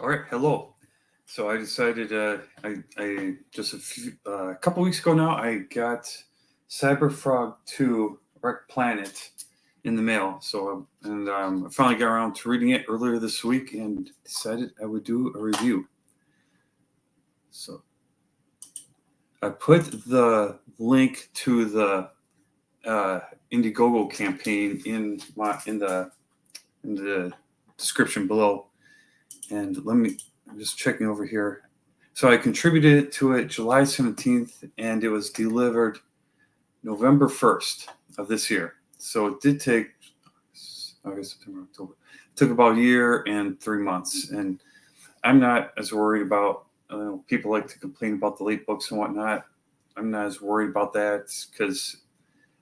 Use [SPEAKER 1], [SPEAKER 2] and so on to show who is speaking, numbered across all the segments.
[SPEAKER 1] All right, hello. So I decided, I just a couple weeks ago now, I got Cyberfrog 2 Rekt Planet in the mail. I finally got around to reading it earlier this week and decided I would do a review. So I put the link to the uh, Indiegogo campaign in the description below. And I'm just checking over here. So I contributed to it July 17th, and it was delivered November 1st of this year. So it did take August, September, October. It took about a year and 3 months. And I'm not as worried about, people like to complain about the late books and whatnot. I'm not as worried about that because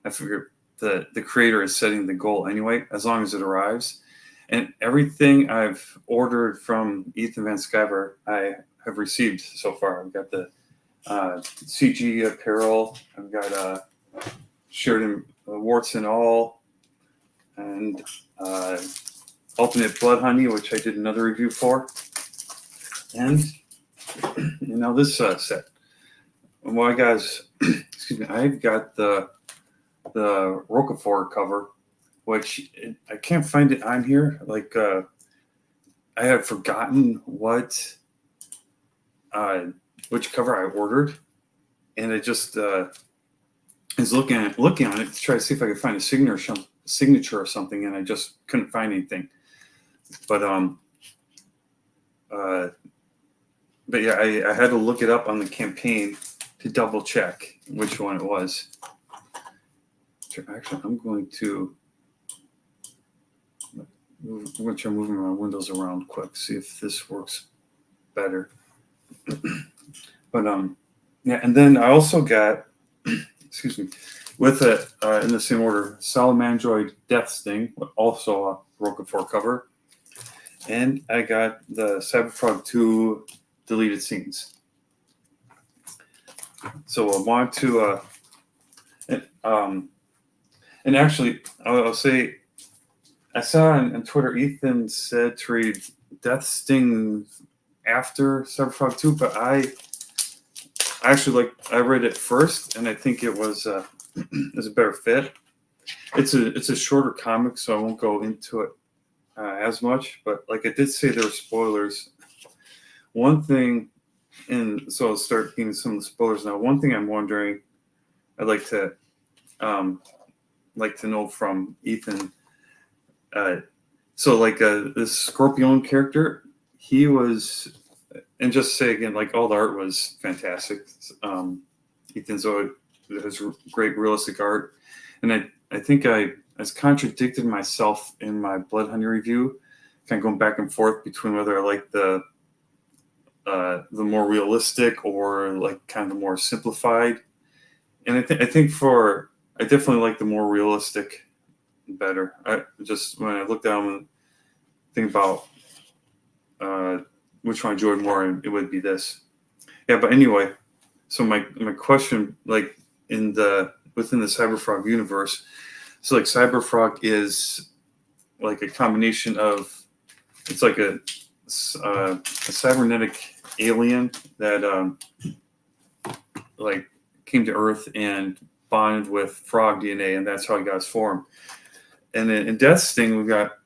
[SPEAKER 1] I figure the creator is setting the goal anyway, as long as it arrives. And everything I've ordered from Ethan Van Sciver, I have received so far. I've got the CG apparel. I've got shirt and warts and all, and Ultimate Blood Honey, which I did another review for. And this set. Well, I guys, excuse me. I've got the Roquefort cover, which I can't find it on here. I have forgotten which cover I ordered, and I just is looking on it to try to see if I could find a signature or something, and I just couldn't find anything. But yeah, I had to look it up on the campaign to double check which one it was. Actually, I'm going to try moving my windows around quick, see if this works better. But yeah, and then I also got, excuse me, with it in the same order, Salamandroid Death Sting, also a Roquefort cover, and I got the Cyberfrog 2 deleted scenes. So I want to, and actually, I'll say, I saw on Twitter Ethan said to read Death Sting after Cyberfrog 2, but I read it first, and I think it was is a better fit. It's a shorter comic, so I won't go into it as much. But like I did say, there were spoilers. One thing, and so I'll start getting some of the spoilers now. One thing I'm wondering, I'd like to know from Ethan. This Scorpion character, he was, and just say again, like all the art was fantastic. Ethan's has great realistic art, and I think I contradicted myself in my Blood Honey review, kind of going back and forth between whether I like the more realistic or like kind of the more simplified, and I definitely like the more realistic better. When I look down and think about which one I enjoyed more, it would be this. Yeah, but anyway, so my question, like within the Cyberfrog universe, so like Cyberfrog is like a combination of, it's like a cybernetic alien that like came to Earth and bonded with frog DNA, and that's how he got his form. And then in Death Sting, we've got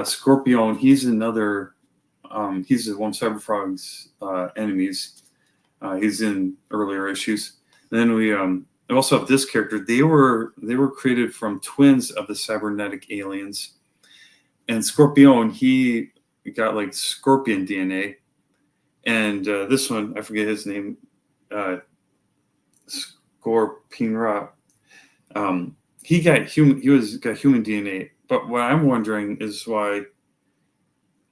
[SPEAKER 1] Scorpion. He's another. He's one of Cyberfrog's enemies. He's in earlier issues. And then we also have this character. They were created from twins of the cybernetic aliens. And Scorpion, he got like scorpion DNA. And this one, I forget his name, Scorpionra. He got human DNA. But what I'm wondering is why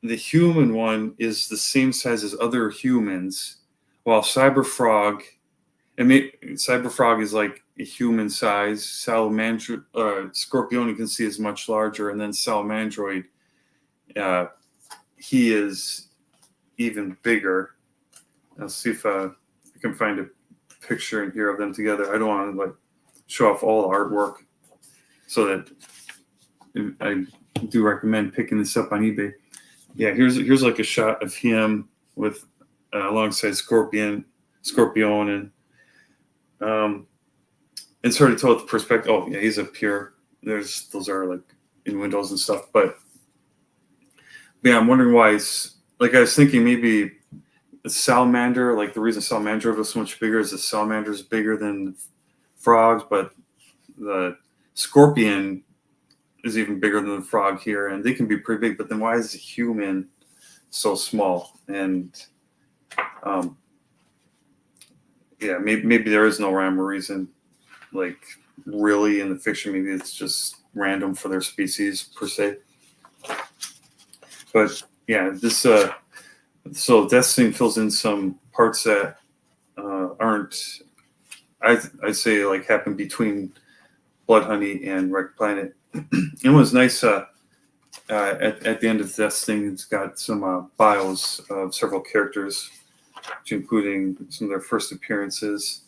[SPEAKER 1] the human one is the same size as other humans, while Cyberfrog is like a human size. Scorpion, you can see, is much larger, and then Salamandroid, he is even bigger. I'll see if I can find a picture in here of them together. I don't want to like show off all the artwork, so that I do recommend picking this up on eBay. Yeah, here's like a shot of him with alongside Scorpion, and it's hard to tell with the perspective. Oh yeah, he's up here. Those are like in windows and stuff. But yeah, I'm wondering why. Like I was thinking maybe the salamander. Like the reason salamander was so much bigger is the salamander is bigger than frogs, but the scorpion is even bigger than the frog here, and they can be pretty big. But then why is the human so small? And yeah, maybe there is no rhyme or reason. Like really in the fiction, maybe it's just random for their species per se. But yeah, this so Destiny fills in some parts that aren't. I'd say like happen between Blood Honey and Rekt Planet. It was nice. At the end of this thing, it's got some bios of several characters, including some of their first appearances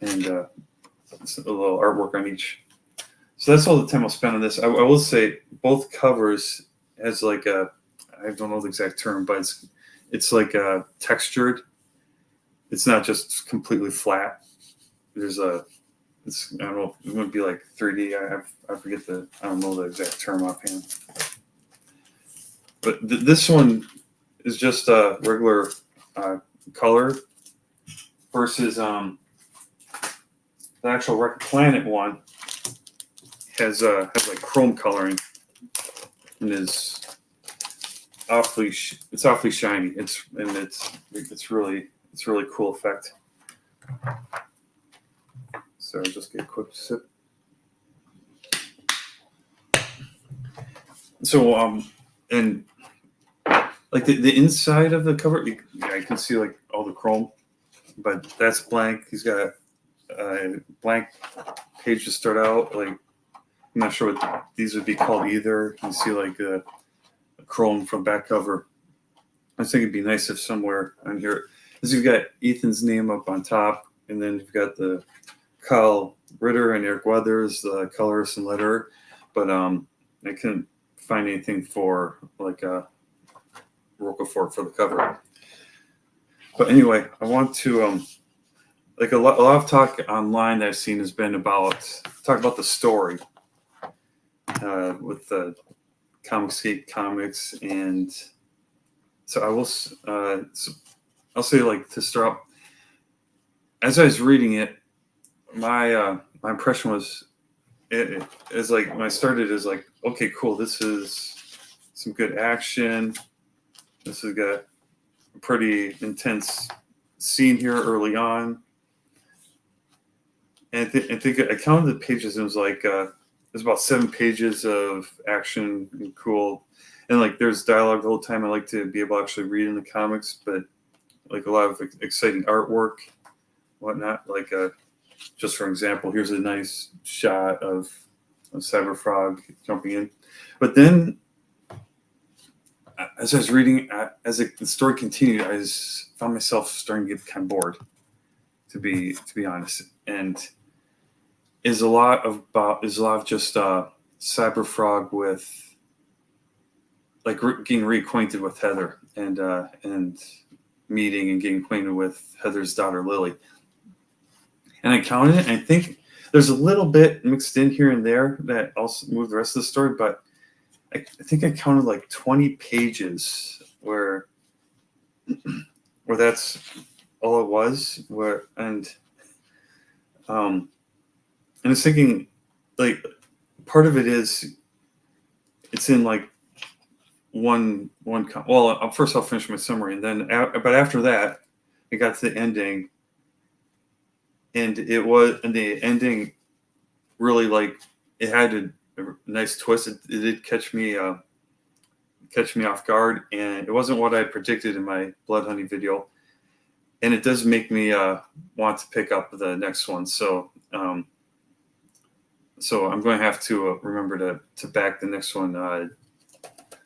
[SPEAKER 1] and a little artwork on each. So that's all the time I'll spend on this. I will say both covers has like I don't know the exact term, but it's like textured. It's not just completely flat. There's I don't know, it would be like 3D. I forget I don't know the exact term offhand. But this one is just a regular color versus the actual Rekt Planet one has like chrome coloring and is awfully shiny. It's really cool effect. So I'll just get a quick sip. So and like the inside of the cover, I can see like all the chrome, but that's blank. He's got a blank page to start out. Like I'm not sure what these would be called either. You can see like a chrome from back cover. I think it'd be nice if somewhere on here, because you've got Ethan's name up on top, and then you've got the Kyle Ritter and Eric Weathers, the colorist and letterer, but I couldn't find anything for like a Roquefort for the cover. But anyway, I want to like a lot of talk online that I've seen has been about the story with the Comicsgate Comics, and so I will. I'll say like to start out. As I was reading it, my impression was it is like when I started is like, okay, cool, this is some good action. This has got a pretty intense scene here early on. And I think I counted the pages, and it was like there's about 7 pages of action and cool. And like there's dialogue the whole time. I like to be able to actually read in the comics, but like a lot of exciting artwork, whatnot. Like just for example, here's a nice shot of Cyberfrog jumping in. But then as I was reading, as the story continued, I found myself starting to get kind of bored, to be honest. And is a lot of just Cyberfrog with like getting reacquainted with Heather and meeting and getting acquainted with Heather's daughter Lily. And I counted it, and I think there's a little bit mixed in here and there that also moved the rest of the story, but I think I counted like 20 pages where that's all it was. And I was thinking, like, part of it is it's in like one. Well, first I'll finish my summary, and then but after that, I got to the ending, and the ending really like it had a nice twist. It did catch me off guard, and it wasn't what I predicted in my Blood Honey video, and it does make me want to pick up the next one. So I'm going to have to remember to back the next one.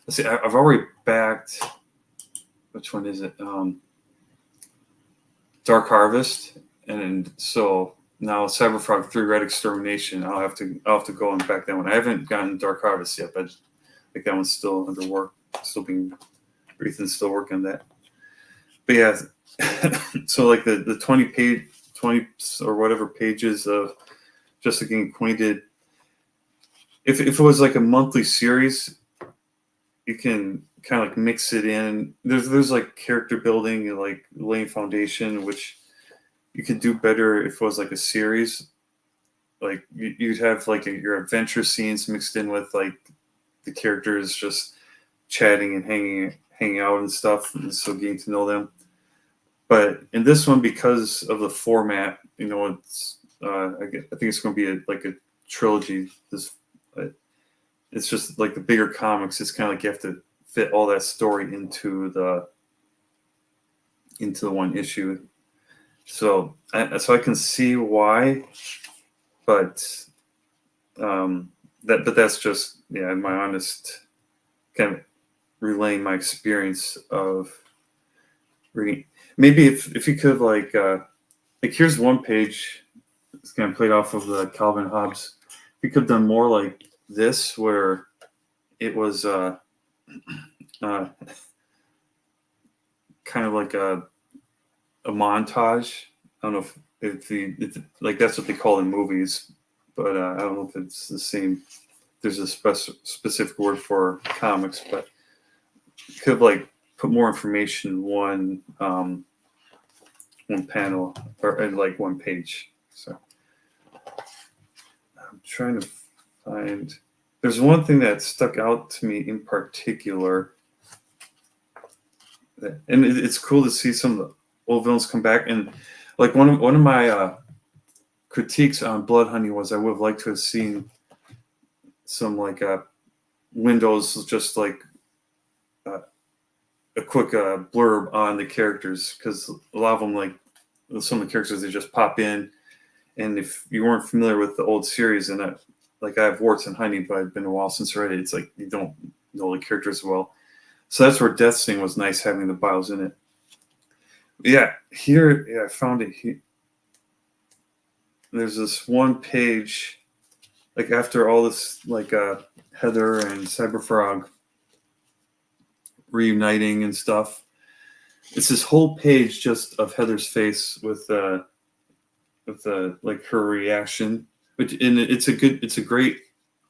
[SPEAKER 1] Let's see, I've already backed. Which one is it? Dark Harvest, and so now Cyberfrog 3 Red Extermination. I'll have to go and back that one. I haven't gotten Dark Harvest yet, but I think that one's still under work, still being Ethan's still working on that. But yeah, so like the 20 or whatever pages of just getting acquainted. If it was like a monthly series, you can kind of like mix it in. There's like character building and like laying foundation, which you could do better if it was like a series. Like you'd have like your adventure scenes mixed in with like the characters just chatting and hanging out and stuff, and so getting to know them. But in this one, because of the format, it's I think it's going to be like a trilogy. It's just like the bigger comics. It's kind of like you have to fit all that story into the one issue. So I can see why, but that's just my honest kind of relaying my experience of reading. Maybe if you could like here's one page. It's kind of played off of the Calvin Hobbes. If you could have done more like this, where it was kind of like a montage. I don't know if like that's what they call in movies, but I don't know if it's the same. There's a specific word for comics, but could like put more information in one panel or in like one page. So I'm trying to find. There's one thing that stuck out to me in particular, and it's cool to see some of the old villains come back. And like one of my critiques on Blood Honey was I would have liked to have seen some like windows, just like a quick blurb on the characters, because a lot of them, like some of the characters, they just pop in, and if you weren't familiar with the old series, and I have warts and honey, but it's been a while since I read it. It's like you don't know the characters well, so that's where Death's thing was nice, having the bios in it. Yeah, here I found it. There's this one page, like after all this, like Heather and Cyberfrog reuniting and stuff. It's this whole page just of Heather's face with like her reaction, and it's a great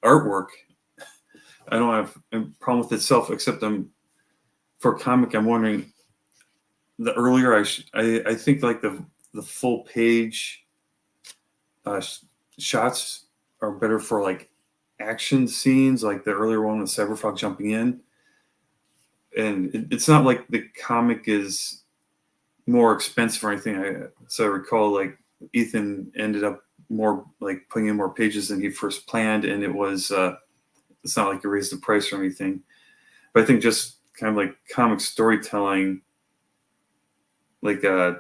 [SPEAKER 1] artwork. I don't have a problem with itself, except for a comic. I'm wondering, the earlier I think like the full page shots are better for like action scenes, like the earlier one with Cyberfrog jumping in. And it's not like the comic is more expensive or anything. So I recall like Ethan ended up more like putting in more pages than he first planned, and it was it's not like he raised the price or anything. But I think just kind of like comic storytelling, like I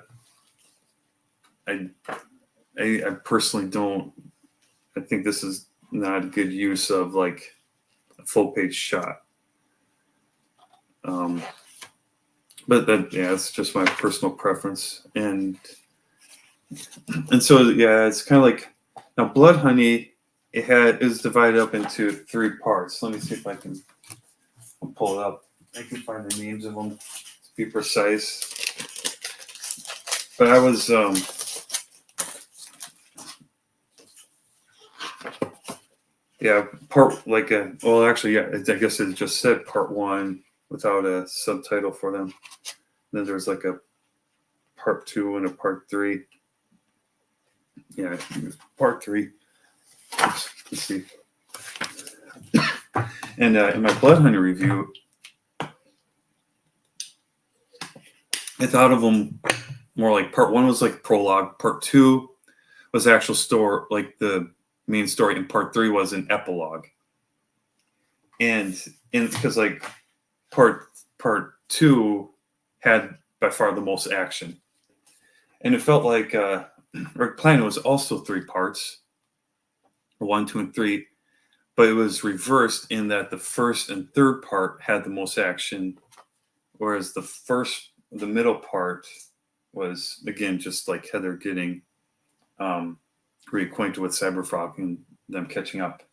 [SPEAKER 1] personally don't. I think this is not a good use of like a full page shot. But it's just my personal preference, and so it's kind of like now Blood Honey. It is divided up into 3 parts. Let me see if I can pull it up. I can find the names of them to be precise. But I was part like I guess it just said part 1 without a subtitle for them. Then there's like a part 2 and a part 3. Yeah, part 3. Let's see. And in my Blood Honey review, I thought of them more like part 1 was like prologue, part 2 was actual story, like the main story, and part 3 was an epilogue. And because like part 2 had by far the most action, and it felt like Rekt Planet was also 3 parts, 1, 2, and 3, but it was reversed in that the first and third part had the most action, whereas the middle part was again just like Heather getting reacquainted with Cyberfrog and them catching up.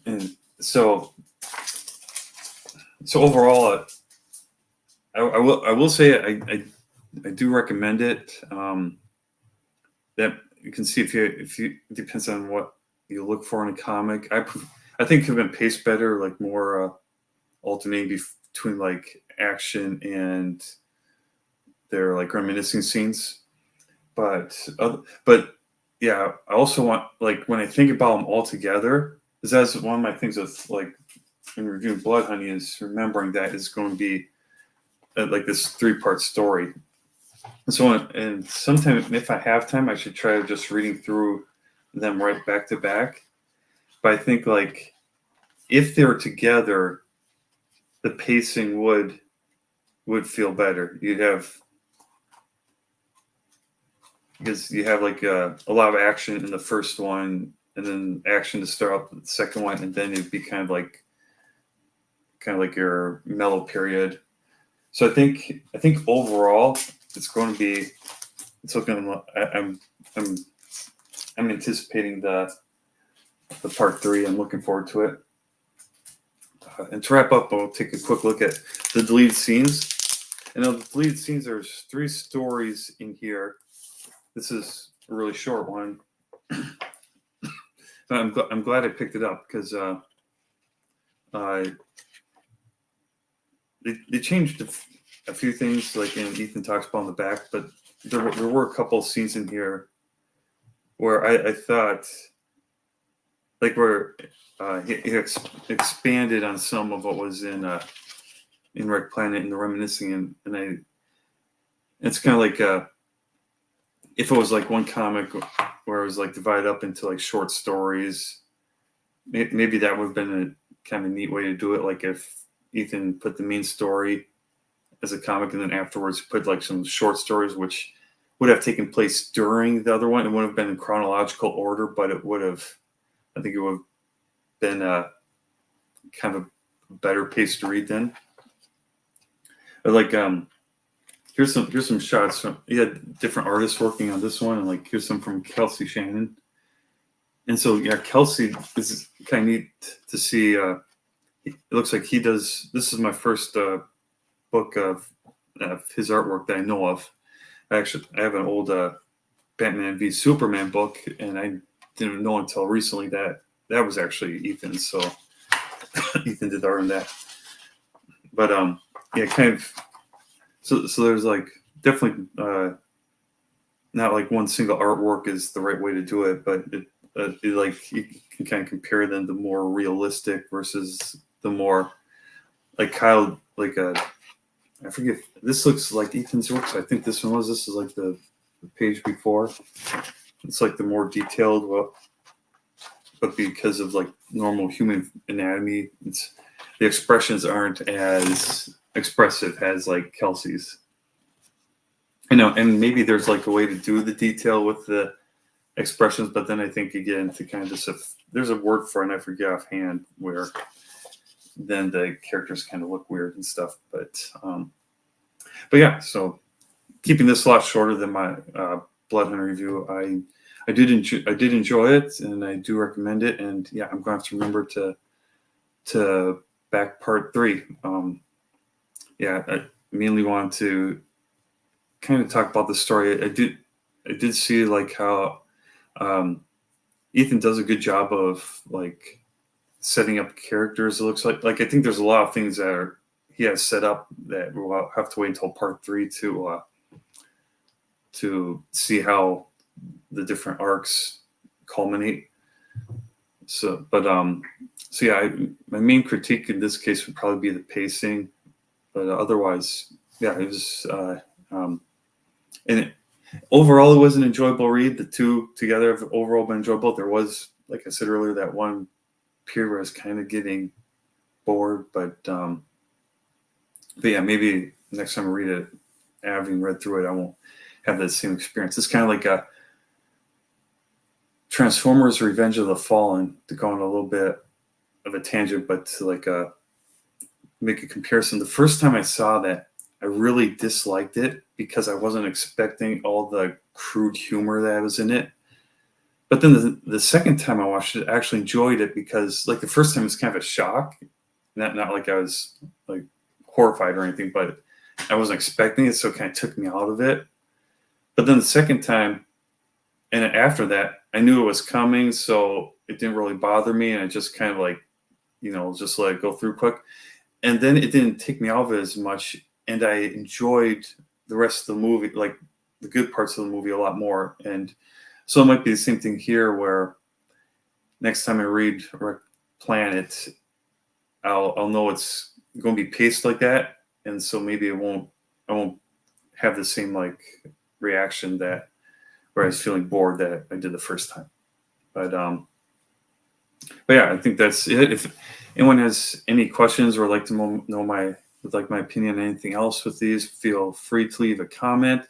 [SPEAKER 1] And so overall, I will say I do recommend it. That you can see if you it depends on what you look for in a comic. I think it could have been paced better, like more alternating between like action and their like reminiscing scenes. But yeah, I also want, like, when I think about them all together, because that's one of my things with like in reviewing Blood Honey, is remembering that it's going to be like this 3-part story. And so, and sometime if I have time, I should try just reading through them right back to back. But I think like if they're together, the pacing would feel better. You'd have, because you have like a lot of action in the first one, and then action to start out the second one, and then it'd be kind of like your mellow period. So I think overall it's going to be, it's looking. I'm I'm anticipating the part 3. I'm looking forward to it. And to wrap up, I'll take a quick look at the deleted scenes. And of the deleted scenes, there's 3 stories in here. This is a really short one. I'm glad I picked it up because they changed a few things, like in Ethan talks about on the back, but there were a couple of scenes in here where I thought, like, where he expanded on some of what was in Rekt Planet and the reminiscing, and it's kind of like if it was like one comic where it was like divided up into like short stories, maybe that would have been a kind of neat way to do it. Like if Ethan put the main story as a comic, and then afterwards put like some short stories, which would have taken place during the other one. It would have been in chronological order, but I think it would have been kind of a better pace to read then. But like, here's some shots from, you had different artists working on this one, and like here's some from Kelsey Shannon. And so yeah, Kelsey is kind of neat to see. It looks like he does. This is my first book of his artwork that I know of. Actually, I have an old Batman v Superman book, and I didn't know until recently that was actually Ethan. So Ethan did art on that. But yeah, kind of. So there's like definitely not like one single artwork is the right way to do it, but it like you can kind of compare them to more realistic versus the more like Kyle, like I forget. This looks like Ethan's work. So I think this one was. This is like the page before. It's like the more detailed, well, but because of like normal human anatomy, it's the expressions aren't as expressive as like Kelsey's. I know, and maybe there's like a way to do the detail with the expressions, but then I think again to kind of just there's a word for it, and I forget offhand, where then the characters kind of look weird and stuff. But yeah, so keeping this a lot shorter than my Blood Hunter review, I did enjoy it, and I do recommend it. And yeah, I'm going to have to remember to back part 3. Yeah, I mainly want to kind of talk about the story. I did see like how Ethan does a good job of like setting up characters. It looks like I think there's a lot of things that he has set up that we'll have to wait until part 3 to see how the different arcs culminate. So, but so yeah, my main critique in this case would probably be the pacing, but otherwise, yeah, it was. And overall, it was an enjoyable read. The 2 together have overall been enjoyable. There was, like I said earlier, that one period where I was kind of getting bored, but yeah, maybe next time I read it, having read through it, I won't have that same experience. It's kind of like a Transformers: Revenge of the Fallen, to go on a little bit of a tangent, but to like make a comparison. The first time I saw that, I really disliked it because I wasn't expecting all the crude humor that was in it. But then the second time I watched it, I actually enjoyed it because, like, the first time it was kind of a shock. Not like I was like horrified or anything, but I wasn't expecting it, so it kind of took me out of it. But then the second time, and after that, I knew it was coming, so it didn't really bother me, and I just kind of like, just let it go through quick. And then it didn't take me out of it as much, and I enjoyed the rest of the movie, like the good parts of the movie, a lot more. And so it might be the same thing here, where next time I read Rekt Planet, I'll know it's going to be paced like that, and so maybe I won't have the same like reaction that where I was feeling bored that I did the first time. But yeah, I think that's it. If anyone has any questions or like to know my opinion on anything else with these, feel free to leave a comment.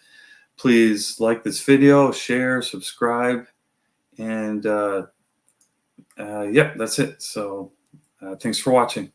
[SPEAKER 1] Please like this video, share, subscribe, and yeah, that's it. So thanks for watching.